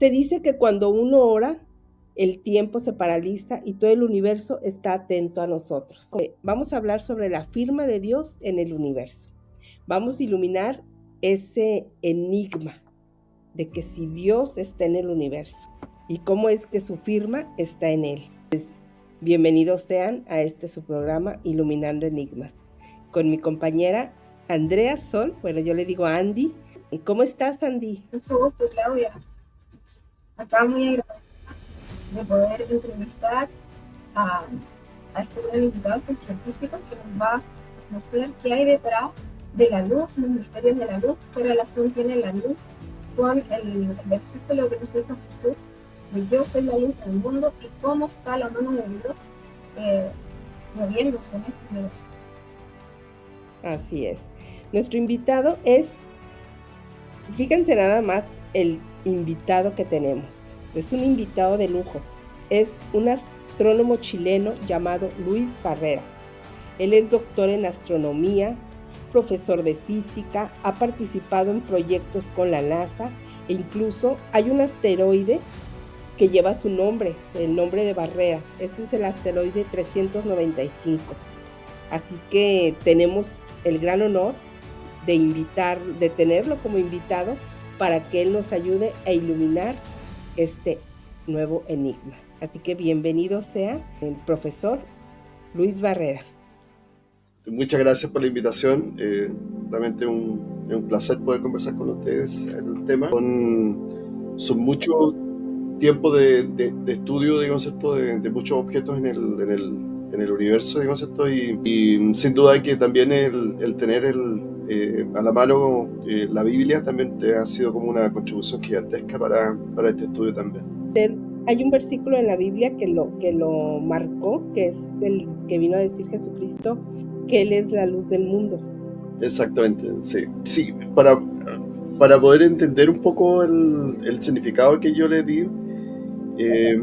Se dice que cuando uno ora, el tiempo se paraliza y todo el universo está atento a nosotros. Vamos a hablar sobre la firma de Dios en el universo. Vamos a iluminar ese enigma de que si Dios está en el universo y cómo es que su firma está en él. Bienvenidos sean a su programa Iluminando Enigmas, con mi compañera Andrea Sol, bueno, yo le digo Andy. ¿Y cómo estás, Andy? Mucho gusto, Claudia. Acá muy agradecida de poder entrevistar a, a este gran invitado, este científico que nos va a mostrar qué hay detrás de la luz, los misterios de la luz, qué relación tiene la luz con el versículo que nos dijo Jesús, de yo soy la luz del mundo, y cómo está la mano de Dios moviéndose en este universo. Así es. Nuestro invitado es, fíjense nada más el invitado que tenemos. Es un invitado de lujo. Es un astrónomo chileno llamado Luis Barrera. Él es doctor en astronomía, profesor de física, ha participado en proyectos con la NASA e incluso hay un asteroide que lleva su nombre, el nombre de Barrera. Este es el asteroide 395. Así que tenemos el gran honor de tenerlo como invitado para que él nos ayude a iluminar este nuevo enigma. Así que bienvenido sea el profesor Luis Barrera. Muchas gracias por la invitación. Realmente es un placer poder conversar con ustedes el tema. Son muchos tiempos de estudio, digamos, de muchos objetos en el universo, digamos, y sin duda hay que también el tener a la mano la Biblia también ha sido como una contribución gigantesca para este estudio también. Hay un versículo en la Biblia que lo marcó, que es el que vino a decir Jesucristo, que Él es la luz del mundo. Exactamente, sí. Sí, para poder entender un poco el significado que yo le di, es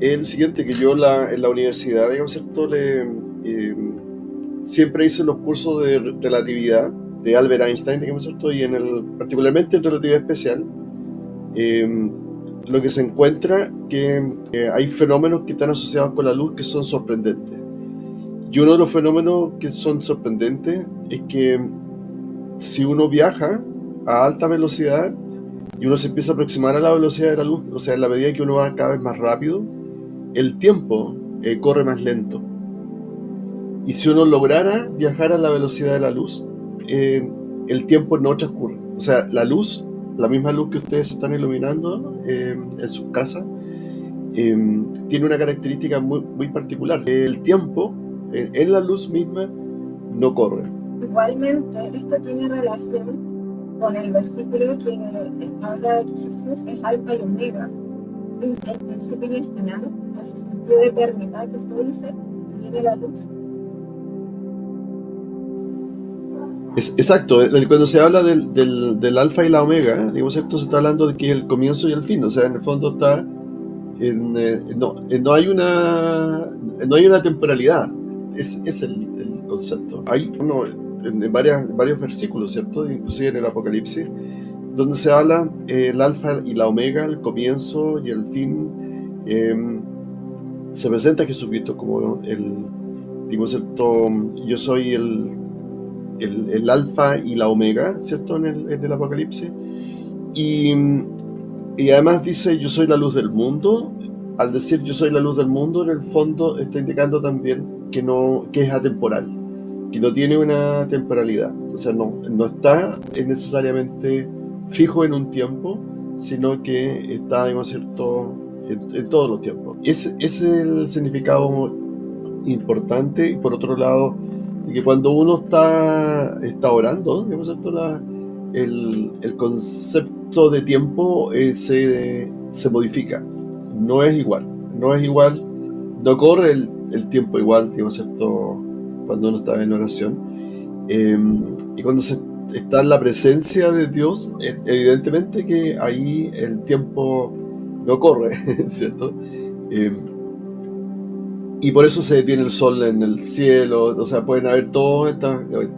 el siguiente, que yo en la universidad, digamos, ¿cierto? Siempre hice los cursos de relatividad de Albert Einstein, digamos, ¿cierto? Y particularmente en relatividad especial, lo que se encuentra que hay fenómenos que están asociados con la luz que son sorprendentes. Y uno de los fenómenos que son sorprendentes es que si uno viaja a alta velocidad y uno se empieza a aproximar a la velocidad de la luz, o sea, en la medida que uno va cada vez más rápido, el tiempo corre más lento. Y si uno lograra viajar a la velocidad de la luz, el tiempo no transcurre. O sea, la luz, la misma luz que ustedes están iluminando en sus casas, tiene una característica muy, muy particular. El tiempo en la luz misma no corre. Igualmente, esto tiene relación con el versículo que habla de que Jesús es alfa y omega, el principio y el final, en ese sentido de eternidad que usted dice, tiene la luz. Exacto, cuando se habla del alfa y la omega, digamos, esto se está hablando de que es el comienzo y el fin, o sea, en el fondo está no hay una temporalidad, es el concepto. Hay en varios versículos, ¿cierto? Inclusive en el Apocalipsis, donde se habla el alfa y la omega, el comienzo y el fin. Se presenta a Jesucristo como digamos, ¿cierto? Yo soy el alfa y la omega, ¿cierto? En el Apocalipsis. Y además dice, yo soy la luz del mundo. Al decir yo soy la luz del mundo, en el fondo está indicando también que es atemporal, que no tiene una temporalidad. O sea, no está necesariamente fijo en un tiempo, sino que está, digamos, cierto, en todos los tiempos. Ese es el significado importante. Y por otro lado, de que cuando uno está orando, digamos, ¿cierto? El concepto de tiempo se modifica. No es igual, no corre el tiempo igual, digamos, ¿cierto? Cuando uno está en oración. Y cuando está en la presencia de Dios, evidentemente que ahí el tiempo no corre, ¿cierto? Y por eso se detiene el sol en el cielo. O sea, pueden haber todas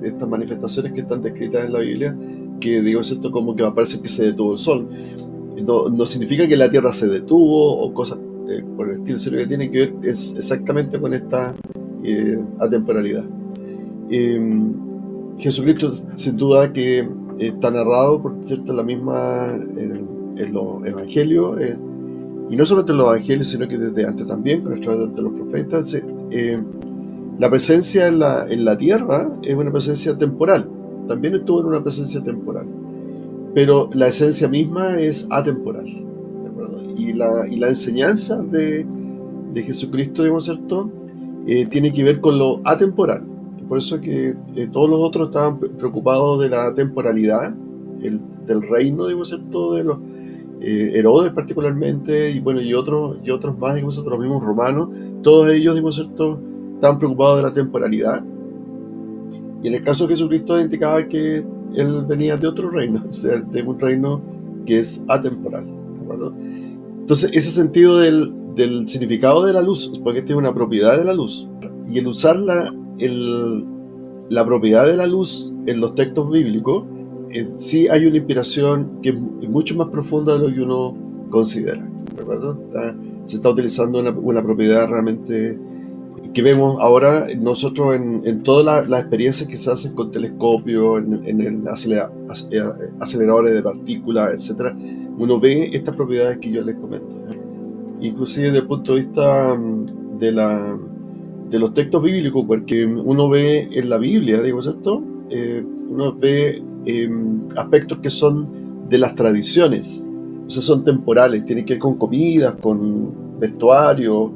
estas manifestaciones que están descritas en la Biblia, que digo, ¿cierto? Como que parece que se detuvo el sol. no significa que la Tierra se detuvo o cosas por el estilo, sino que tiene que ver exactamente con esta atemporalidad. Jesucristo, sin duda que está narrado, por cierto, la misma en los evangelios, y no solamente en los evangelios, sino que desde antes también, con a través de los profetas. La presencia en la tierra es una presencia temporal, también estuvo en una presencia temporal, pero la esencia misma es atemporal, ¿de acuerdo? Y la enseñanza de Jesucristo, digamos, ¿cierto? Tiene que ver con lo atemporal. Por eso que todos los otros estaban preocupados de la temporalidad del reino, digamos, ¿cierto? De los Herodes particularmente, y bueno, y otros más, digamos, ¿cierto? Los mismos romanos, todos ellos, digamos, ¿cierto? Estaban preocupados de la temporalidad. Y en el caso de Jesucristo indicaba que él venía de otro reino, o sea, de un reino que es atemporal, ¿de acuerdo? Entonces, ese sentido del significado de la luz, porque esta es una propiedad de la luz, y el usar la propiedad de la luz en los textos bíblicos, sí hay una inspiración que es mucho más profunda de lo que uno considera, ¿de acuerdo? Se está utilizando una propiedad realmente que vemos ahora nosotros en todas las experiencias que se hacen con telescopios, en el aceleradores de partículas, etcétera. Uno ve estas propiedades que yo les comento, inclusive desde el punto de vista de los textos bíblicos, porque uno ve en la Biblia, digo, ¿cierto? Uno ve aspectos que son de las tradiciones, o sea, son temporales, tienen que ver con comidas, con vestuario,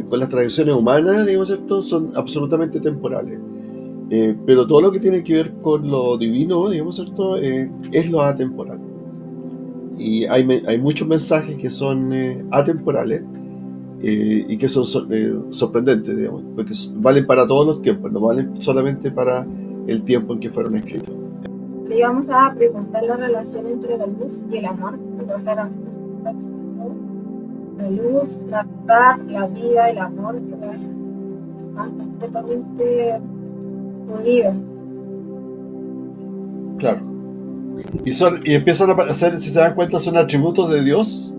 con las tradiciones humanas, digamos, ¿cierto? Son absolutamente temporales. Pero todo lo que tiene que ver con lo divino, digamos, ¿cierto? Es lo atemporal. Y hay muchos mensajes que son atemporales y que son sorprendentes, digamos, porque valen para todos los tiempos, no valen solamente para el tiempo en que fueron escritos. Le íbamos a preguntar la relación entre la luz y el amor, pero claramente la luz, la verdad, la vida, el amor, están completamente unidos. Claro. Y empiezan a ser, si se dan cuenta, son atributos de Dios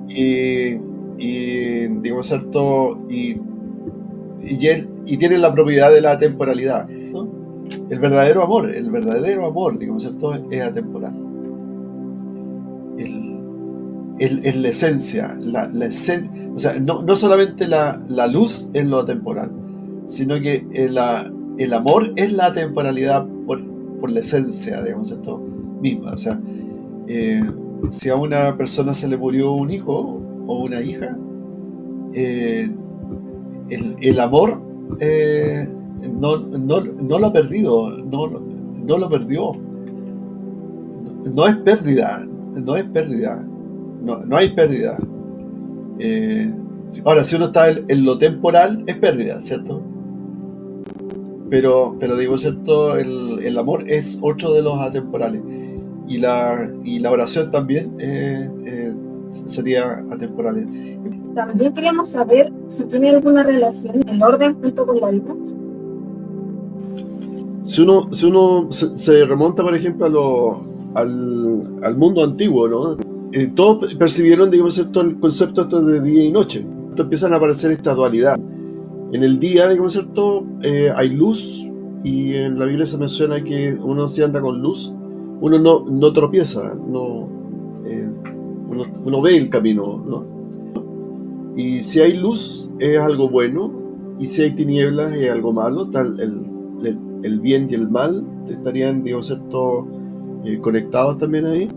y digamos, ¿cierto? Y tienen la propiedad de la temporalidad, ¿no? El verdadero amor, digamos, ¿cierto? Es atemporal. Es la esencia, o sea, no solamente la luz es lo atemporal, sino que el amor es la temporalidad por la esencia, digamos, ¿cierto? Misma. O sea, si a una persona se le murió un hijo o una hija, el amor no lo ha perdido, no lo perdió. No es pérdida, no hay pérdida. Ahora, si uno está en lo temporal, es pérdida, ¿cierto? Pero digo, ¿cierto? El amor es otro de los atemporales. Y la oración también sería atemporal. También queríamos saber si tiene alguna relación el orden junto con la luz. Si uno se remonta, por ejemplo, al mundo antiguo, ¿no? Todos percibieron, digamos, ¿cierto? El concepto esto de día y noche. Entonces empiezan a aparecer esta dualidad. En el día, digamos, ¿cierto? Hay luz, y en la Biblia se menciona que uno, si anda con luz, uno no tropieza, uno ve el camino, ¿no? Y si hay luz es algo bueno, y si hay tinieblas es algo malo. El bien y el mal estarían, digamos, ¿cierto? Conectados también ahí.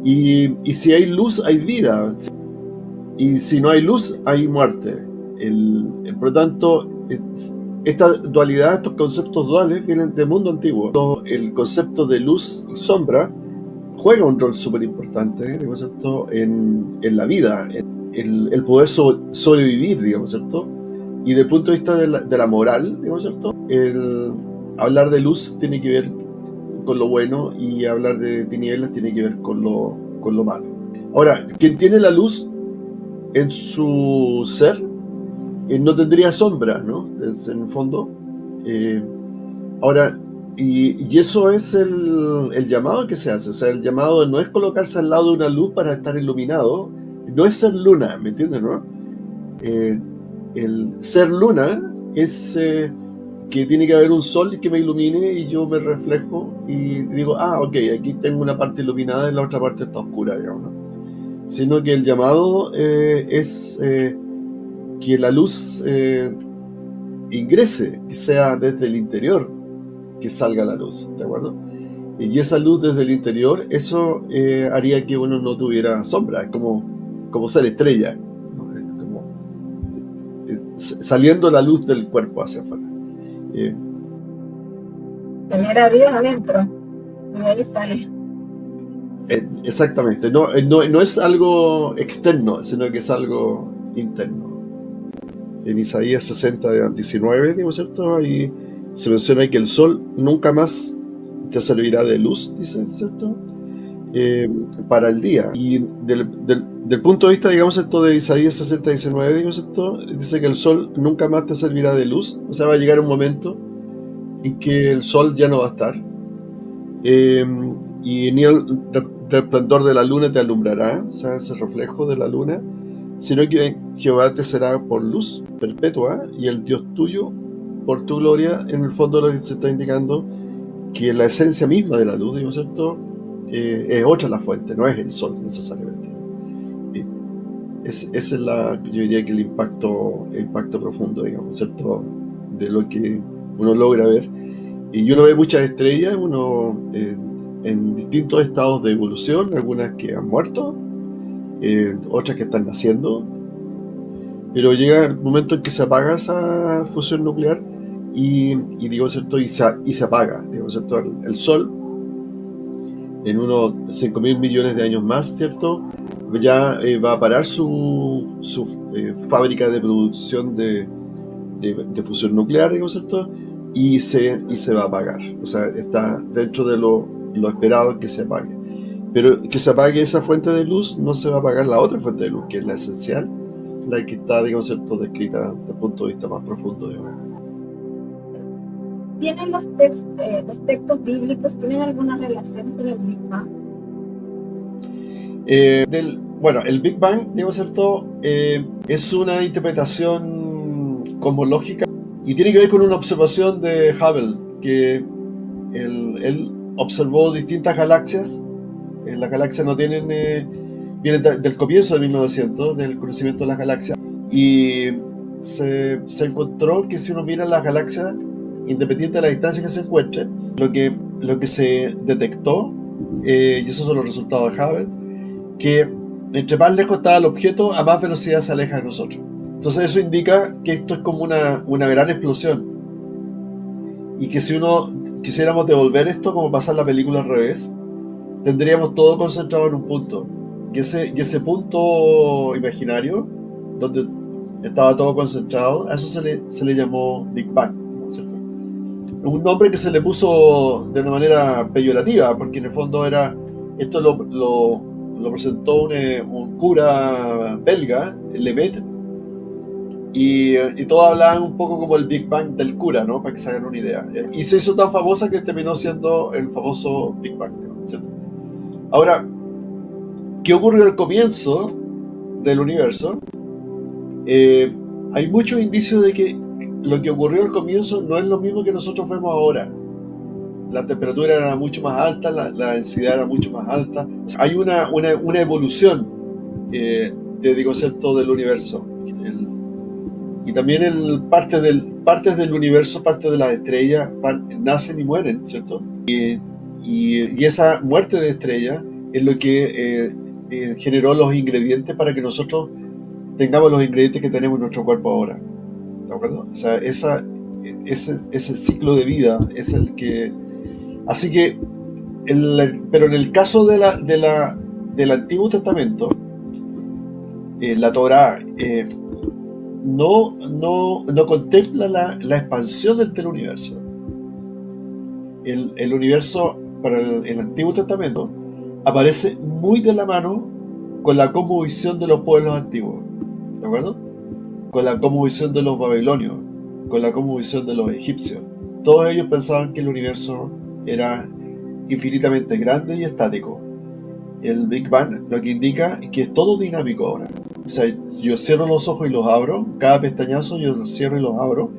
Y si hay luz hay vida, y si no hay luz hay muerte. Por lo tanto, esta dualidad, estos conceptos duales vienen del mundo antiguo. El concepto de luz y sombra juega un rol súper importante, digamos, ¿cierto? En la vida, el poder sobrevivir, digamos, ¿cierto? Y desde el punto de vista de la moral, digamos, ¿cierto? El hablar de luz tiene que ver con lo bueno, y hablar de tinieblas tiene que ver con lo malo. Ahora, quien tiene la luz en su ser no tendría sombra, ¿no? En el fondo. Ahora, Y eso es el llamado que se hace. O sea, el llamado no es colocarse al lado de una luz para estar iluminado, no es ser luna, ¿me entiendes, no? El ser luna es que tiene que haber un sol que me ilumine y yo me reflejo y digo, ok, aquí tengo una parte iluminada y la otra parte está oscura, digamos, ¿no? Sino que el llamado es que la luz ingrese, que sea desde el interior, que salga la luz, ¿de acuerdo? Y esa luz desde el interior, eso haría que uno no tuviera sombra, es como ser estrella, ¿no? Es como saliendo la luz del cuerpo hacia afuera. Tener a Dios adentro, y ahí sale. Exactamente, no es algo externo, sino que es algo interno. En Isaías 60, 19, digo, ¿cierto? Ahí se menciona que el sol nunca más te servirá de luz, dice, ¿cierto? Para el día. Y del punto de vista, digamos, esto de Isaías 60, 19, digo, ¿cierto? Dice que el sol nunca más te servirá de luz. O sea, va a llegar un momento en que el sol ya no va a estar. Y ni el resplandor de la luna te alumbrará, o sea, ese reflejo de la luna, sino que Jehová te será por luz perpetua y el Dios tuyo por tu gloria. En el fondo lo que se está indicando que la esencia misma de la luz, digo, ¿cierto? Es otra la fuente, no es el sol necesariamente. Ese es yo diría que el impacto profundo, digamos, ¿cierto? De lo que uno logra ver. Y uno ve muchas estrellas, en distintos estados de evolución, algunas que han muerto, otras que están naciendo, pero llega el momento en que se apaga esa fusión nuclear y digo, ¿cierto? Y se apaga, digo, ¿cierto? El Sol, en unos 5.000 millones de años más, ¿cierto? Ya va a parar su fábrica de producción de fusión nuclear, digo, ¿cierto? Y se va a apagar. O sea, está dentro de lo esperado que se apague. Pero que se apague esa fuente de luz, no se va a apagar la otra fuente de luz, que es la esencial, la que está, digamos, ¿cierto?, descrita desde el punto de vista más profundo, digamos. ¿Tienen los textos bíblicos, tienen alguna relación con el Big Bang? Bueno, el Big Bang, digamos, ¿cierto?, es una interpretación cosmológica y tiene que ver con una observación de Hubble, que él observó distintas galaxias. Las galaxias no tienen, vienen del comienzo de 1900, del conocimiento de las galaxias, y se encontró que si uno mira las galaxias, independiente de la distancia que se encuentre, lo que se detectó, y esos son los resultados de Hubble, que entre más lejos estaba el objeto, a más velocidad se aleja de nosotros. Entonces eso indica que esto es como una gran explosión, y que si uno quisiéramos devolver esto, como pasar la película al revés, tendríamos todo concentrado en un punto. Y ese punto imaginario, donde estaba todo concentrado, a eso se le llamó Big Bang, ¿cierto? Un nombre que se le puso de una manera peyorativa, porque en el fondo esto lo presentó un cura belga, Lemaitre, y todos hablaban un poco como el Big Bang del cura, ¿no? Para que se hagan una idea. Y se hizo tan famosa que terminó siendo el famoso Big Bang, ¿cierto? Ahora, ¿qué ocurrió al comienzo del universo? Hay muchos indicios de que lo que ocurrió al comienzo no es lo mismo que nosotros vemos ahora. La temperatura era mucho más alta, la densidad era mucho más alta. O sea, hay una evolución, digo, ¿cierto?, del universo. Y también partes del universo, partes de las estrellas, nacen y mueren, ¿cierto? Y esa muerte de estrellas es lo que generó los ingredientes para que nosotros tengamos los ingredientes que tenemos en nuestro cuerpo ahora, ¿de acuerdo? O sea, ese ciclo de vida es el que... Así que, pero en el caso del Antiguo Testamento, la Torá no contempla la expansión del universo. El universo para el Antiguo Testamento aparece muy de la mano con la cosmovisión de los pueblos antiguos, ¿de acuerdo? Con la cosmovisión de los babilonios, con la cosmovisión de los egipcios. todos ellos pensaban que el universo era infinitamente grande y estático. El Big Bang lo que indica es que es todo dinámico ahora. O sea, yo cierro los ojos y los abro, cada pestañazo yo los cierro y los abro.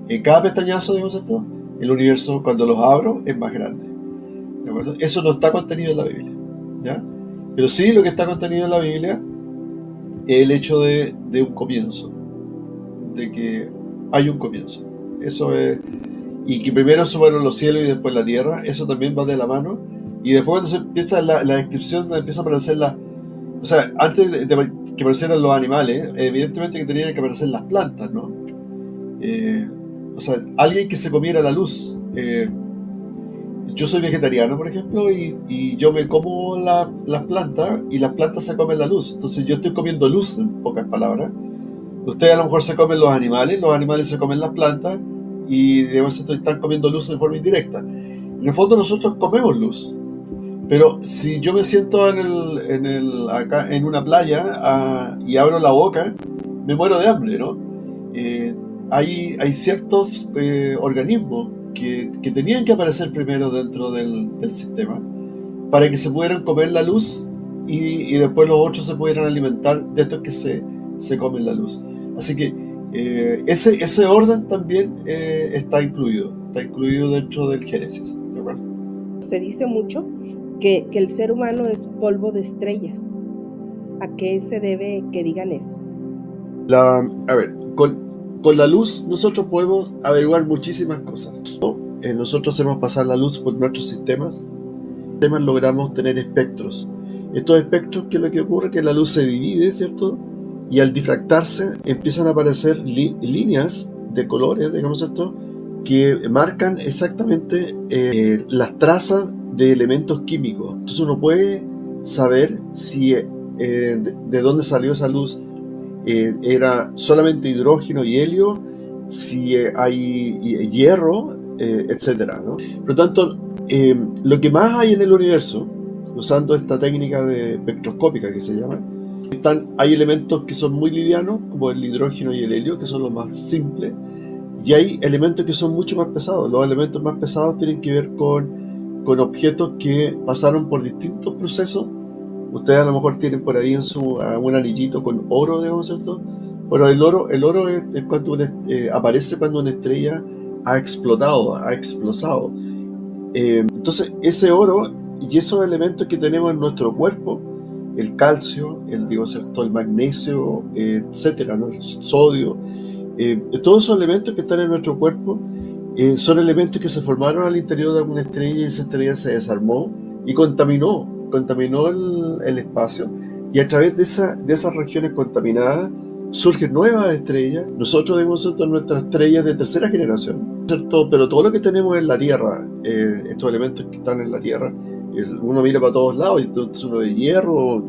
En cada pestañazo, digamos esto, el universo cuando los abro es más grande. ¿De acuerdo? Eso no está contenido en la Biblia, ¿ya? Pero sí lo que está contenido en la Biblia es el hecho de un comienzo, de que hay un comienzo. Eso es, y que primero subieron los cielos y después la tierra, eso también va de la mano. Y después cuando se empieza la descripción, donde empieza a aparecer o sea, antes de que aparecieran los animales, evidentemente que tenían que aparecer las plantas, ¿no? O sea, alguien que se comiera la luz. Yo soy vegetariano, por ejemplo, y yo me como las plantas y las plantas se comen la luz. Entonces yo estoy comiendo luz, en pocas palabras. Ustedes a lo mejor se comen los animales se comen las plantas y digamos, están comiendo luz de forma indirecta. En el fondo nosotros comemos luz. Pero si yo me siento acá en una playa y abro la boca, me muero de hambre, ¿no? Hay ciertos organismos que tenían que aparecer primero dentro del sistema para que se pudieran comer la luz y después los otros se pudieran alimentar de estos que se comen la luz. Así que ese orden también está incluido dentro del Génesis, ¿de acuerdo? Se dice mucho que el ser humano es polvo de estrellas. ¿A qué se debe que digan eso? A ver, con la luz nosotros podemos averiguar muchísimas cosas. Nosotros hacemos pasar la luz por nuestros sistemas. Logramos tener espectros. Estos espectros, ¿qué es lo que ocurre? Que la luz se divide, ¿cierto? Y al difractarse empiezan a aparecer líneas de colores, digamos, ¿cierto? Que marcan exactamente las trazas de elementos químicos. Entonces uno puede saber si de dónde salió esa luz. Era solamente hidrógeno y helio, si hay hierro, etcétera, ¿no? Por lo tanto, lo que más hay en el universo, usando esta técnica de espectroscópica que se llama, hay elementos que son muy livianos, como el hidrógeno y el helio, que son los más simples, y hay elementos que son mucho más pesados. Los elementos más pesados tienen que ver con objetos que pasaron por distintos procesos. Ustedes a lo mejor tienen por ahí un anillito con oro, digamos, ¿cierto? Bueno, el oro es cuando aparece cuando una estrella ha explotado, ha explosado. Entonces, ese oro y esos elementos que tenemos en nuestro cuerpo, el calcio, el magnesio, etcétera, ¿no? El sodio, todos esos elementos que están en nuestro cuerpo son elementos que se formaron al interior de alguna estrella y esa estrella se desarmó y contaminó el espacio, y a través de esas regiones contaminadas surgen nuevas estrellas. Nosotros vemos nuestras estrellas de tercera generación, ¿cierto? Pero todo lo que tenemos en la Tierra, estos elementos que están en la Tierra, uno mira para todos lados, y entonces uno ve hierro,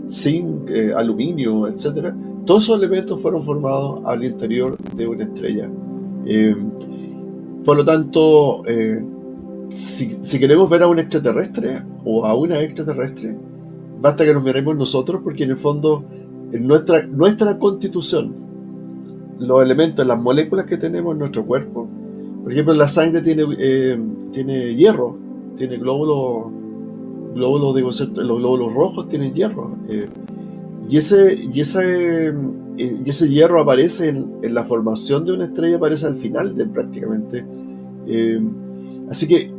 zinc, aluminio, etcétera. Todos esos elementos fueron formados al interior de una estrella. Por lo tanto, si queremos ver a un extraterrestre o a una extraterrestre, basta que nos miremos nosotros, porque en el fondo, en nuestra constitución, los elementos, las moléculas que tenemos en nuestro cuerpo, por ejemplo, la sangre tiene hierro, tiene glóbulos, digo, ¿cierto? Los glóbulos rojos tienen hierro, y ese hierro aparece en la formación de una estrella, aparece al final prácticamente. Así que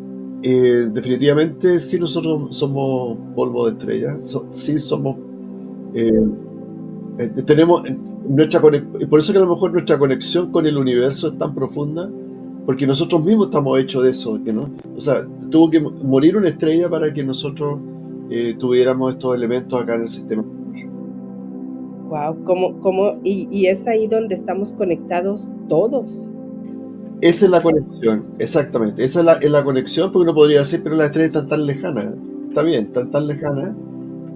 definitivamente sí, nosotros somos polvo de estrella, sí somos, tenemos por eso que a lo mejor nuestra conexión con el universo es tan profunda, porque nosotros mismos estamos hechos de eso, ¿no? O sea, tuvo que morir una estrella para que nosotros tuviéramos estos elementos acá en el sistema. Wow, y es ahí donde estamos conectados todos. Esa es la conexión, exactamente. Esa es la conexión, porque uno podría decir, pero las estrellas están tan lejanas. Está bien, están tan lejanas,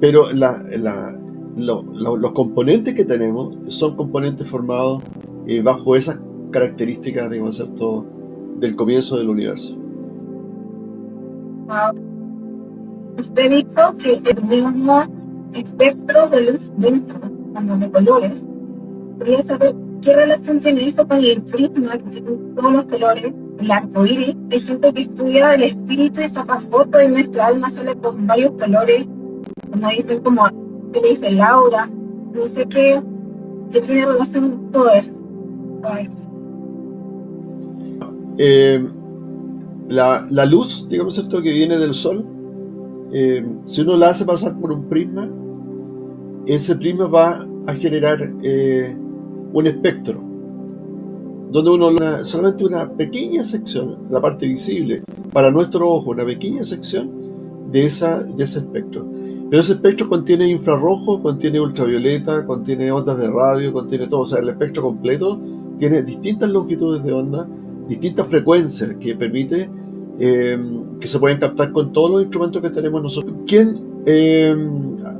pero los componentes que tenemos son componentes formados bajo esas características, digamos, ¿cierto?, del comienzo del universo. Wow. Usted dijo que tenemos espectro de luz dentro, como de colores. Quería saber qué relación tiene eso con el prisma, que tiene todos los colores, el arco iris. Hay gente que estudia el espíritu y saca fotos y nuestra alma sale con varios colores, como dicen, como que le dice Laura. No sé qué tiene relación con todo esto. La luz, digamos esto, que viene del sol, si uno la hace pasar por un prisma, ese prisma va a generar un espectro, donde uno solamente una pequeña sección, la parte visible, para nuestro ojo, una pequeña sección de ese espectro. Pero ese espectro contiene infrarrojo, contiene ultravioleta, contiene ondas de radio, contiene todo. O sea, el espectro completo tiene distintas longitudes de onda, distintas frecuencias que permite que se pueden captar con todos los instrumentos que tenemos nosotros. ¿Quién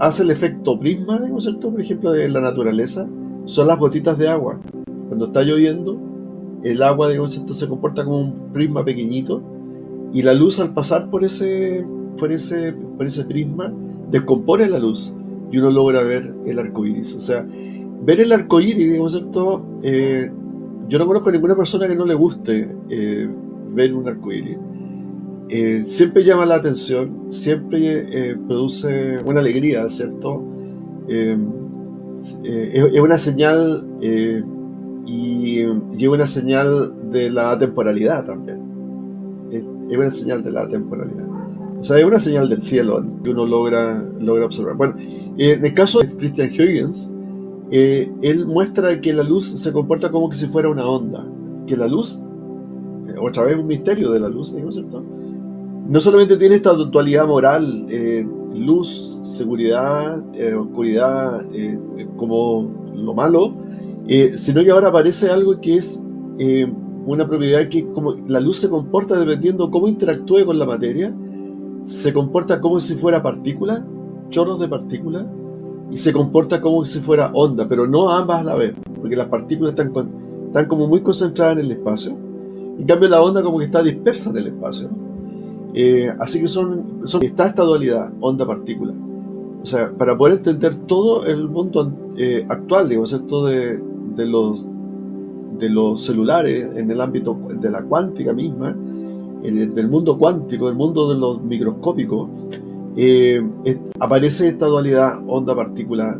hace el efecto prisma, digamos, ¿cierto? Por ejemplo, en la naturaleza, son las gotitas de agua. Cuando está lloviendo, el agua, digamos, ¿cierto?, se comporta como un prisma pequeñito, y la luz, al pasar por ese prisma, descompone la luz y uno logra ver el arco iris. O sea, ver el arco iris, digamos, ¿cierto? Yo no conozco a ninguna persona que no le guste ver un arco iris. Siempre llama la atención, siempre produce una alegría, ¿cierto? Es una señal y es una señal de la temporalidad también. Es una señal de la temporalidad. O sea, es una señal del cielo que uno logra observar. Bueno, en el caso de Christian Huygens, él muestra que la luz se comporta como que si fuera una onda. Que la luz, otra vez un misterio de la luz, ¿no es cierto?, no solamente tiene esta dualidad moral, luz, seguridad, oscuridad, como lo malo, sino que ahora aparece algo que es una propiedad que, como la luz se comporta dependiendo cómo interactúe con la materia, se comporta como si fuera partícula, chorros de partículas, y se comporta como si fuera onda, pero no ambas a la vez, porque las partículas están como muy concentradas en el espacio, en cambio la onda como que está dispersa en el espacio, ¿no? Así que está esta dualidad, onda-partícula. O sea, para poder entender todo el mundo actual, digamos, ¿cierto?, de los celulares, en el ámbito de la cuántica misma, del mundo cuántico, del mundo de los microscópicos, aparece esta dualidad onda-partícula.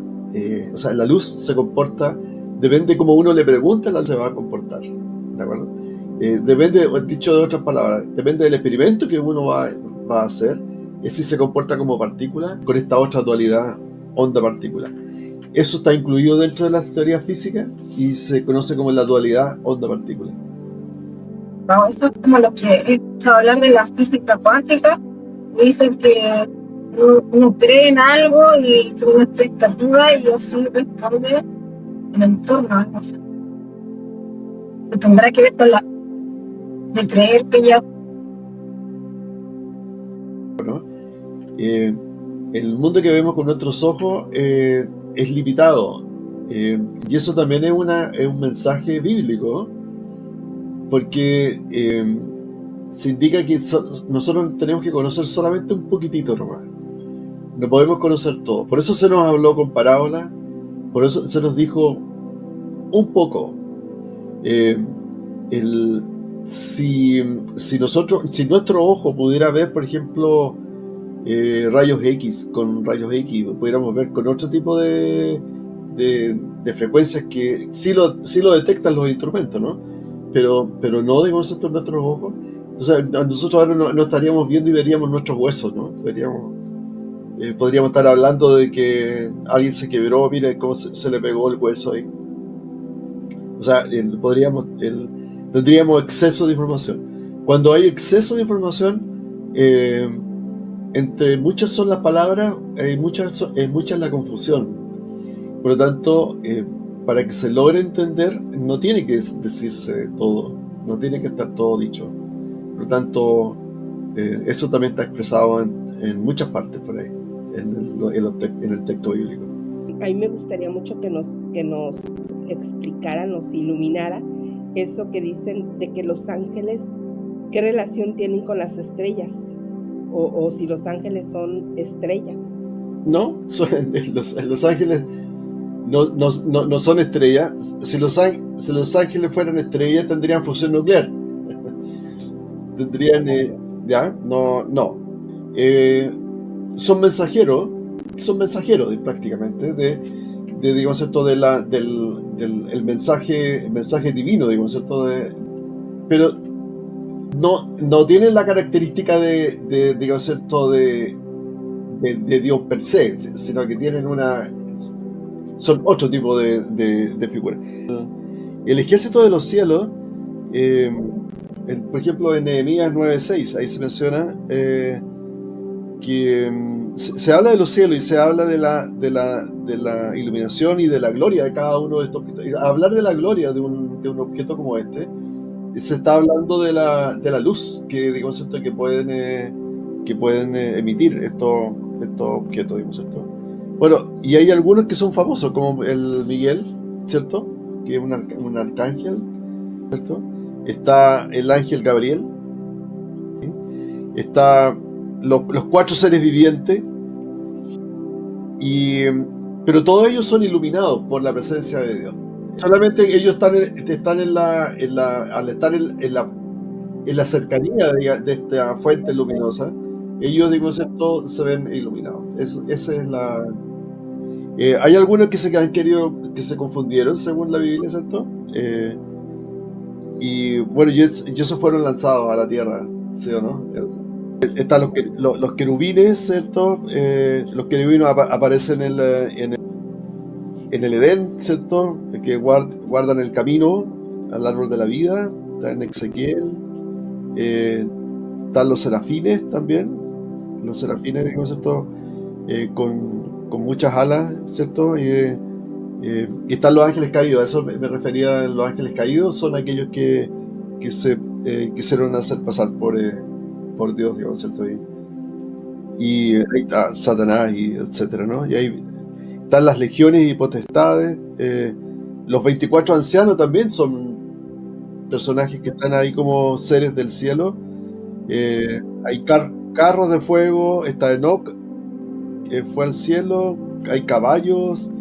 O sea, la luz se comporta, depende de cómo uno le pregunta, la luz se va a comportar, ¿de acuerdo? Depende, dicho de otras palabras, depende del experimento que uno va a hacer, es si se comporta como partícula con esta otra dualidad onda-partícula. Eso está incluido dentro de las teorías físicas y se conoce como la dualidad onda-partícula. Wow, eso es como lo que he escuchado hablar de la física cuántica. Dicen que uno cree en algo y tiene una expectativa y así responde en el entorno, ¿no? O sea, tendrá que ver con la de creer que ya... Bueno, el mundo que vemos con nuestros ojos es limitado, y eso también es un mensaje bíblico, porque se indica que nosotros tenemos que conocer solamente un poquitito nomás, no podemos conocer todo. Por eso se nos habló con parábolas, por eso se nos dijo un poco. Si nuestro ojo pudiera ver, por ejemplo, rayos X, con rayos X pudiéramos ver con otro tipo de frecuencias que sí lo detectan los instrumentos, ¿no? Pero no, digamos, esto en nuestros ojos. Entonces nosotros ahora no estaríamos viendo y veríamos nuestros huesos, ¿no? Podríamos estar hablando de que alguien se quebró, mire cómo se le pegó el hueso ahí. O sea, tendríamos exceso de información. Cuando hay exceso de información, entre muchas son las palabras, mucha es la confusión. Por lo tanto, para que se logre entender, no tiene que decirse todo, no tiene que estar todo dicho. Por lo tanto, eso también está expresado en muchas partes por ahí, en el texto bíblico. A mí me gustaría mucho que nos explicara, nos iluminara eso que dicen de que los ángeles, ¿qué relación tienen con las estrellas? O si los ángeles son estrellas. No, los ángeles no son estrellas. Si los ángeles fueran estrellas, tendrían fusión nuclear. tendrían, ¿ya? No. Son mensajeros prácticamente digamos, ¿cierto? Del el mensaje divino, digamos, ¿cierto? Pero no tienen la característica digamos, ¿cierto? De Dios per se, sino que tienen son otro tipo de figuras. El ejército de los cielos, por ejemplo, en Nehemías 9:6, ahí se menciona que se habla de los cielos y se habla de la iluminación y de la gloria de cada uno de estos objetos. Hablar de la gloria de un objeto como este, se está hablando de la luz que, digamos, ¿cierto? que pueden emitir estos objetos, digamos, ¿cierto? Bueno, y hay algunos que son famosos, como el Miguel, ¿cierto? Que es un arcángel, ¿cierto? Está el ángel Gabriel, ¿sí? Está los 4 seres vivientes, pero todos ellos son iluminados por la presencia de Dios. Solamente ellos están al estar en la cercanía de esta fuente luminosa, ellos, digo, ¿cierto? Se ven iluminados. Esa es la... hay algunos que se confundieron según la Biblia, ¿cierto? Y bueno, y esos fueron lanzados a la tierra, ¿sí o no? Están los querubines, ¿cierto? Los querubines aparecen en el Edén, ¿cierto? Que guardan el camino al árbol de la vida. Está en Ezequiel. Están los serafines también. Los serafines, digo, ¿cierto? Con muchas alas, ¿cierto? Y están los ángeles caídos. A eso me refería. Los ángeles caídos son aquellos que se quisieron hacer pasar por Dios, digamos, ¿cierto? Y ahí está Satanás, y etcétera, ¿no? Y ahí están las legiones y potestades. Los 24 ancianos también son personajes que están ahí como seres del cielo. Hay carros de fuego. Está Enoch, que fue al cielo. Hay caballos,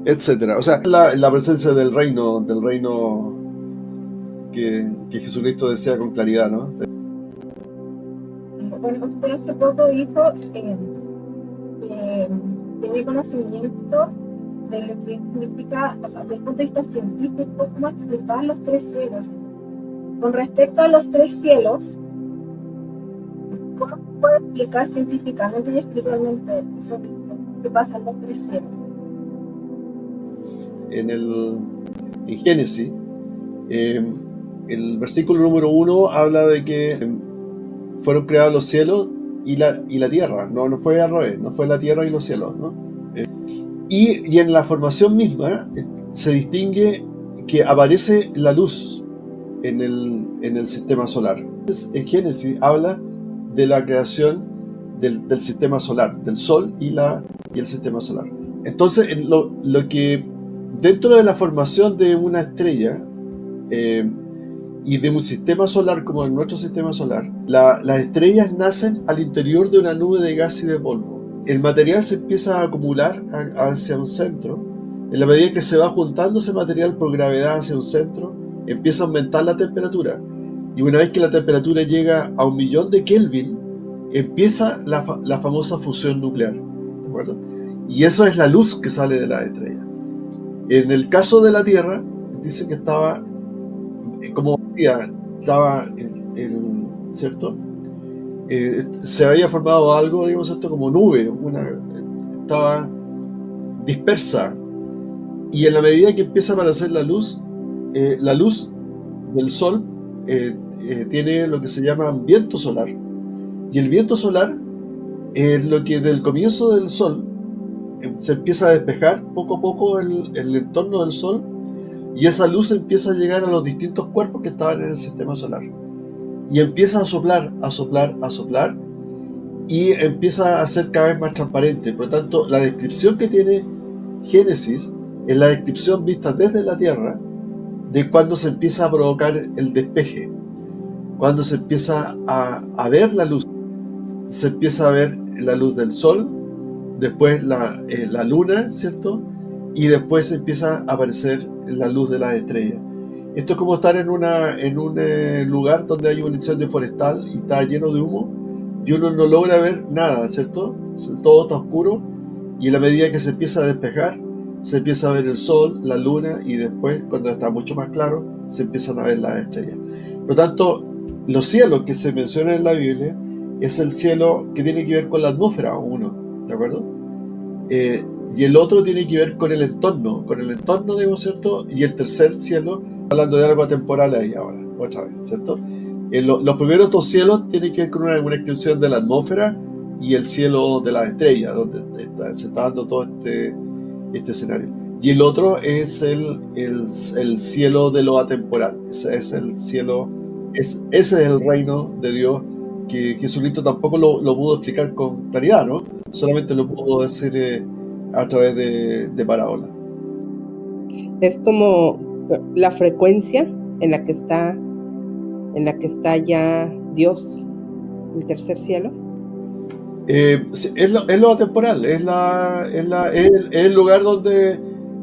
etcétera. O sea, la presencia del reino que Jesucristo desea con claridad, ¿no? Bueno, usted hace poco dijo que tenía conocimiento de lo que significa, o sea, desde el punto de vista científico, cómo explicar los 3 cielos. Con respecto a los 3 cielos, ¿cómo se puede explicar científicamente y espiritualmente eso que pasa en los 3 cielos? En Génesis, el versículo número 1 habla de que fueron creados los cielos y la tierra. No fue al revés, no fue la tierra y los cielos, ¿no? Y en la formación misma se distingue que aparece la luz en el sistema solar. En Génesis habla de la creación del sistema solar, del Sol y el sistema solar. Entonces, lo que dentro de la formación de una estrella y de un sistema solar como en nuestro sistema solar, las estrellas nacen al interior de una nube de gas y de polvo. El material se empieza a acumular hacia un centro. En la medida que se va juntando ese material por gravedad hacia un centro, empieza a aumentar la temperatura. Y una vez que la temperatura llega a 1.000.000 de Kelvin, empieza la famosa fusión nuclear, ¿de acuerdo? Y eso es la luz que sale de la estrella. En el caso de la Tierra, dice que estaba, como decía, estaba ¿cierto? Se había formado algo, digamos, ¿cierto? Como nube, estaba dispersa. Y en la medida que empieza a aparecer la luz del Sol tiene lo que se llama viento solar. Y el viento solar es lo que del comienzo del Sol se empieza a despejar poco a poco el entorno del Sol, y esa luz empieza a llegar a los distintos cuerpos que estaban en el sistema solar. Y empieza a soplar, y empieza a ser cada vez más transparente. Por lo tanto, la descripción que tiene Génesis es la descripción vista desde la Tierra de cuando se empieza a provocar el despeje, cuando se empieza a ver la luz. Se empieza a ver la luz del Sol, después la Luna, ¿cierto? Y después empieza a aparecer la luz de las estrellas. Esto es como estar en un lugar donde hay un incendio forestal y está lleno de humo y uno no logra ver nada, ¿cierto? Todo está oscuro y a la medida que se empieza a despejar, se empieza a ver el sol, la luna y después, cuando está mucho más claro, se empiezan a ver las estrellas. Por lo tanto, los cielos que se mencionan en la Biblia es el cielo que tiene que ver con la atmósfera, uno, ¿de acuerdo? Y el otro tiene que ver con el entorno, digo, ¿cierto? Y el tercer cielo, hablando de algo atemporal ahí ahora, otra vez, ¿cierto? Los primeros dos cielos tienen que ver con una descripción de la atmósfera y el cielo de las estrellas, donde se está dando todo este escenario. Y el otro es el cielo de lo atemporal. Ese es el cielo, ese es el reino de Dios que Jesucristo tampoco lo pudo explicar con claridad, ¿no? Solamente lo pudo decir a través de parábola. Es como la frecuencia en la que está ya Dios, el tercer cielo. Es lo atemporal, es el lugar donde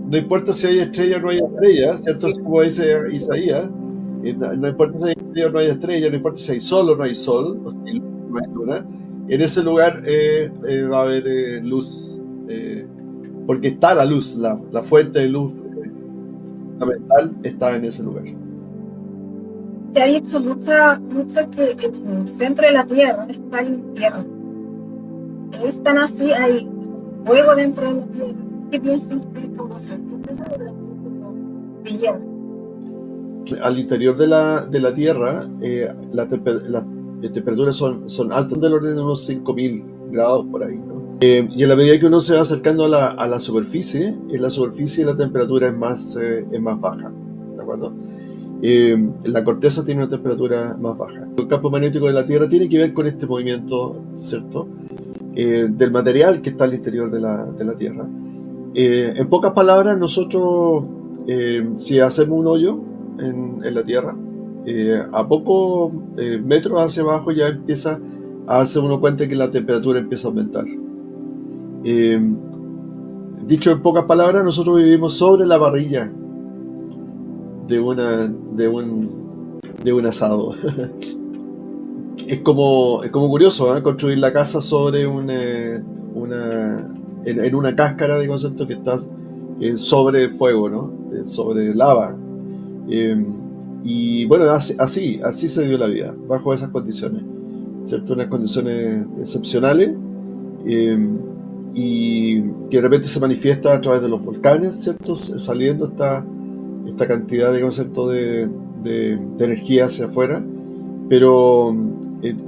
no importa si hay estrella o no hay estrella, ¿cierto? Es como dice Isaías, no importa si hay estrella o no hay estrella, no importa si hay sol o no hay sol, o si hay luna o no hay luna, en ese lugar va a haber luz, porque está la luz, la fuente de luz fundamental está en ese lugar. Se ha dicho mucho que en el centro de la Tierra está el infierno. ¿Es tan así? ¿Hay fuego dentro de la Tierra? ¿Qué piensa usted como científico de hierro? Al interior de la Tierra, las temperaturas son altas, del orden de unos 5000 grados por ahí, ¿no? Y en la medida que uno se va acercando a la superficie, en la superficie la temperatura es más baja, ¿de acuerdo? La corteza tiene una temperatura más baja. El campo magnético de la Tierra tiene que ver con este movimiento, ¿cierto? Del material que está al interior de la Tierra. En pocas palabras, nosotros, si hacemos un hoyo en la Tierra, a pocos metros hacia abajo ya empieza a darse uno cuenta que la temperatura empieza a aumentar. Dicho en pocas palabras, nosotros vivimos sobre la parrilla de un asado. Es como curioso, ¿eh? Construir la casa sobre en una cáscara de concepto que está sobre fuego, ¿no? Sobre lava. Y bueno, así se dio la vida, bajo esas condiciones, ¿cierto? Unas condiciones excepcionales y que de repente se manifiesta a través de los volcanes, ¿cierto? Saliendo esta cantidad de concepto de energía hacia afuera, pero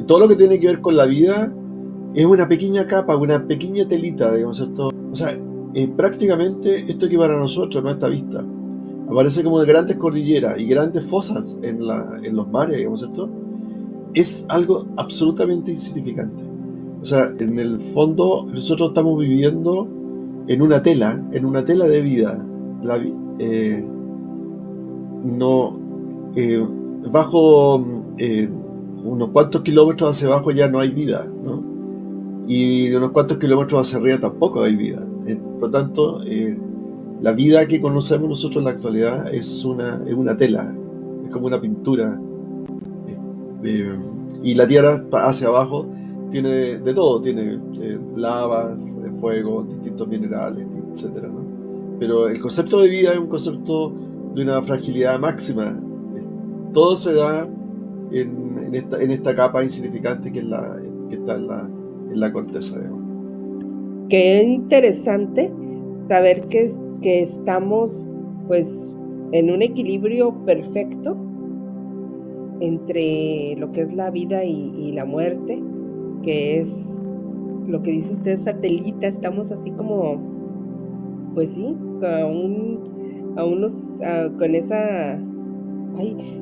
todo lo que tiene que ver con la vida es una pequeña capa, una pequeña telita, digamos, ¿cierto? O sea, prácticamente esto que para nosotros no está vista. Aparece como de grandes cordilleras y grandes fosas en los mares, digamos, ¿cierto? Es algo absolutamente insignificante. O sea, en el fondo nosotros estamos viviendo en una tela de vida. Bajo unos cuantos kilómetros hacia abajo ya no hay vida, ¿no? Y unos cuantos kilómetros hacia arriba tampoco hay vida. Por lo tanto, la vida que conocemos nosotros en la actualidad es una tela, es como una pintura. Y la Tierra hacia abajo tiene de todo, tiene lava, fuego, distintos minerales, etcétera, ¿no? Pero el concepto de vida es un concepto de una fragilidad máxima. Todo se da en esta capa insignificante que está en la corteza, digamos. Qué interesante saber que estamos pues en un equilibrio perfecto entre lo que es la vida y la muerte, que es lo que dice usted, satelita. Estamos así como, pues sí, con esa,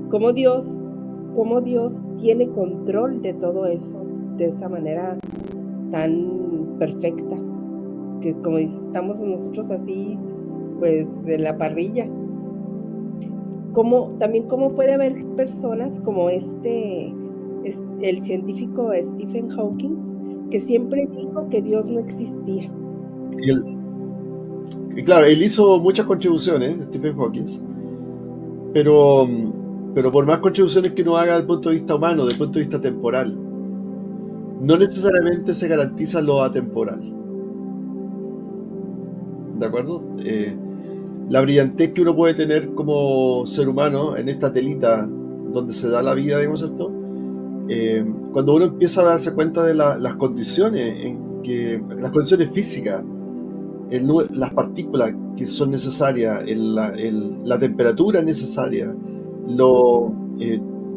cómo Dios tiene control de todo eso de esa manera tan perfecta, que como dice, estamos nosotros así, pues, en la parrilla. También cómo puede haber personas como el científico Stephen Hawking, que siempre dijo que Dios no existía. Y claro, él hizo muchas contribuciones, Stephen Hawking, pero, pero por más contribuciones que uno haga desde el punto de vista humano, desde el punto de vista temporal, no necesariamente se garantiza lo atemporal. ¿De acuerdo? La brillantez que uno puede tener como ser humano en esta telita donde se da la vida, digamos, ¿cierto? Cuando uno empieza a darse cuenta de las condiciones las condiciones físicas, las partículas que son necesarias, la temperatura necesaria,